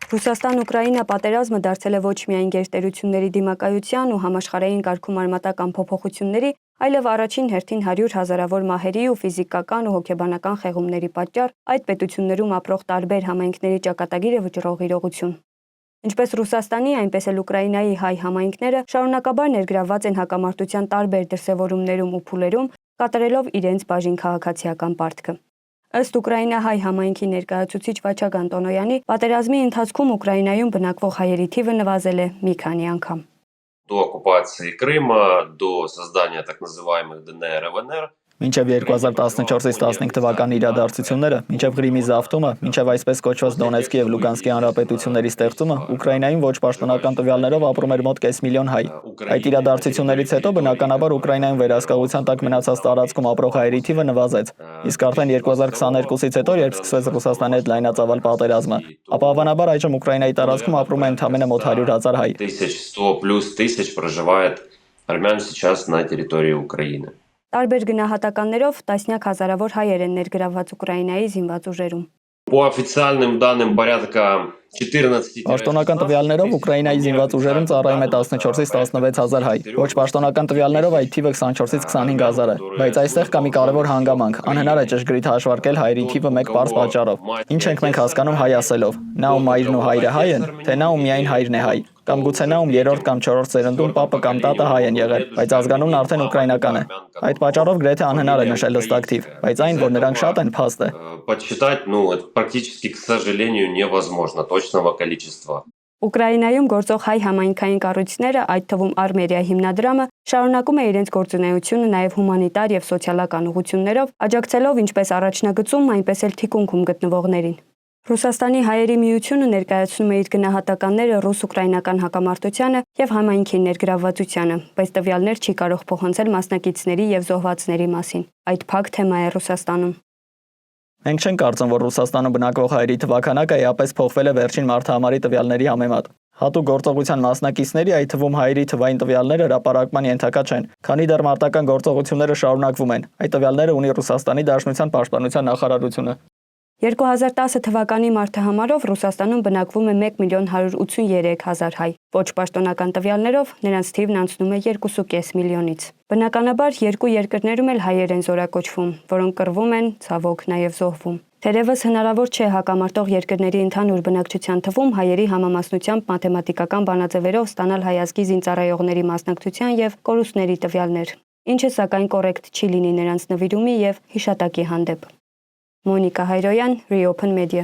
Ռուսաստան-Ուկրաինա պատերազմը դարձել է ոչ միայն գերտերությունների դիմակայության ու համաշխարհային կարգում արմատական փոփոխությունների, այլև առաջին հերթին 100 հազարավոր մահերի ու ֆիզիկական ու հոգեբանական խեղումների պատճառ այդ պետություններում ապրող տարբեր համայնքների ճակատագիրը վճռող իրողություն։ Ինչպես Ռուսաստանի, այնպես էլ Ուկրաինայի հայ համայնքները շարունակաբար ներգրավված են հակամարտության տարբեր դրսևորումներում ու փուլերում, կատարելով իրենց բաժին քաղաքացիական պարտքը։ Ըստ Ուկրաինահայ համայնքի ներկայացուցիչ Վաչագան Տոնոյանի, պատերազմի ընթացքում Ուկրաինայում բնակվող հայերի թիվը նվազել է մի քանի անգամ։ До оккупации Крыма, до создания так называемых ДНР и ВНР. Մինչև 2014-15 թվականի իրադարձությունները, մինչև Ղրիմի զավթումը, մինչև այսպես կոչված Դոնեցկի և Լուգանսկի հանրապետությունների ստեղծումը, Ուկրաինայում ոչ պաշտոնական տվյալներով ապրում էր մոտ կես միլիոն հայ։ Այդ իրադարձություններից հետո բնականաբար Ուկրաինայում վերահսկողության տակ մնացած տարածքում ապրող հայերի թիվը նվազեց։ Իսկ արդեն 2022-ից հետո, երբ սկսվեց Ռուսաստանի հետ լայնածավալ պատերազմը, ապա հավանաբար այժմ Ուկրաինայի տարածքում ապրում է ընդամենը մոտ 100,000 հայ։ 1100+ проживает армян сейчас на территории Украины. Տարբեր գնահատականներով տասնյակ հազարավոր հայեր են ներգրավված Ուկրաինայի զինված ուժերում։ По официальным данным порядка 14. Պաշտոնական տվյալներով Ուկրաինայի զինված ուժերում ծառայում է 14-ից 16,000 հայ։ Ոչ պաշտոնական տվյալներով այդ թիվը 24-ից 25,000 է։ Բայց այստեղ կա մի կարևոր հանգամանք։ Անհնար է ճշգրիտ հաշվարկել հայերի թիվը մեկ պարզ պատճառով։ Ինչ ենք մենք հասկանում հայ ասելով։ Նա ում մայրն ու հայրը հայ են, թե նա ում միայն հայրն է հայ։ Կամ գուցե նա ում երրորդ կամ չորրորդ սերնդում պապը կամ տատը հայ են եղել, բայց ազգանունն արդեն ուկրաինական է։ Այդ պատճառով գրեթե անհնար է նշել հստակ թիվ, բայց այն, որ նրանք շատ են, փաստ է։ Подсчитать, это практически, к сожалению, невозможно точного количества. Ուկրաինայում գործող հայ համայնքային կառույցները, այդ թվում Արմերիա հիմնադրամը, շարունակում է իրենց գործունեությունը նաև հումանիտար և սոցիալական ուղղություններով, աջակցելով ինչպես առաջնագծում, այնպես էլ թիկունքում գտնվողներին։ Ռուսաստանի հայերի միությունը ներկայացնում է իր գնահատականները ռուս-ուկրաինական հակամարտությանը և համայնքի ներգրավվածությանը, բայց տվյալներ չի կարող փոխանցել մասնակիցների և զոհվածների մասին։ Այդ փակ թեմա է Ռուսաստանում։ Մենք չենք կարծում, որ Ռուսաստանում բնակվող հայերի թվաքանակը էապես փոխվել է վերջին մարդահամարի տվյալների համեմատ։ Հատուկ գործողության մասնակիցների, այդ թվում հայերի թվային տվյալները հրապարակման ենթակա չեն, քանի դեռ մարտական գործողությունները շարունակվում են։ Այդ տվյալները ունի Ռուսաստանի Դաշնության պաշտպանության նախարարությունը։ 2010 թվականի մարդահամարով Ռուսաստանում բնակվում է 1,183,000 հայ։ Ոչ պաշտոնական տվյալներով նրանց թիվն անցնում է 2,5 միլիոնից։ Բնականաբար երկու երկրներում էլ հայեր են զորակոչվում, որոնք կռվում են, ցավոք, նաև զոհվում։ Թերևս հնարավոր չէ հակամարտող երկրների ընդհանուր բնակչության թվում հայերի համամասնությամբ մաթեմատիկական բանաձևերով ստանալ հայ ազգի զինծառայողների մասնակցության և կորուստների տվյալներ, ինչը սակայն կոռեկտ չի լինի նրանց նվիրումի և հիշատակի հանդեպ։ Մոնիկա Հայրոյան, Reopen Media։